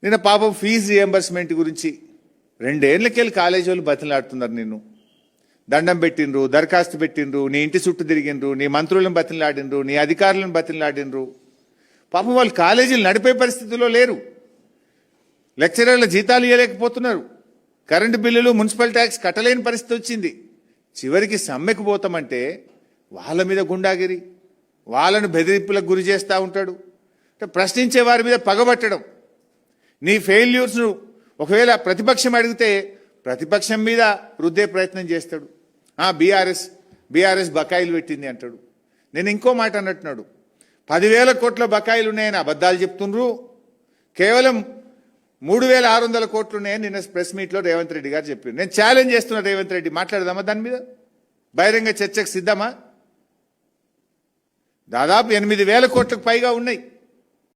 నిన్న పాపం fee reimbursement గురించి 2 ఏళ్లకెళ్ళి కాలేజీ వాళ్ళు బతిలాడుతున్నారు. నిన్ను దండం పెట్టిండ్రు, దరఖాస్తు పెట్టిండ్రు, నీ ఇంటి చుట్టూ తిరిగిండ్రు, నీ మంత్రులను బతిలాడిండ్రు, నీ అధికారులను బతిలాడిండ్రు. పాపం వాళ్ళు కాలేజీలు నడిపే పరిస్థితిలో లేరు. లెక్చరర్ల జీతాలు ఇవ్వలేకపోతున్నారు. కరెంటు బిల్లులు, మున్సిపల్ ట్యాక్స్ కట్టలేని పరిస్థితి వచ్చింది. చివరికి సమ్మెకు పోతామంటే వాళ్ళ మీద గుండాగిరి, వాళ్ళను బెదిరింపులకు గురి చేస్తూ ఉంటాడు. ప్రశ్నించే వారి మీద పగబట్టడం. నీ ఫెయిల్యూర్స్ను ఒకవేళ ప్రతిపక్షం అడిగితే ప్రతిపక్షం మీద రుద్దే ప్రయత్నం చేస్తాడు. బీఆర్ఎస్ బకాయిలు పెట్టింది అంటాడు. నేను ఇంకో మాట అన్నట్టున్నాడు, 10,000 కోట్ల బకాయిలు ఉన్నాయని అబద్ధాలు చెప్తుండ్రు. కేవలం 3,600 కోట్లు ఉన్నాయని నిన్న ప్రెస్ మీట్లో రేవంత్ రెడ్డి గారు చెప్పారు. నేను ఛాలెంజ్ చేస్తున్నా, రేవంత్ రెడ్డి మాట్లాడదామా దాని మీద? బహిరంగ చర్చకు సిద్ధమా? దాదాపు 8,000 కోట్లకు పైగా ఉన్నాయి.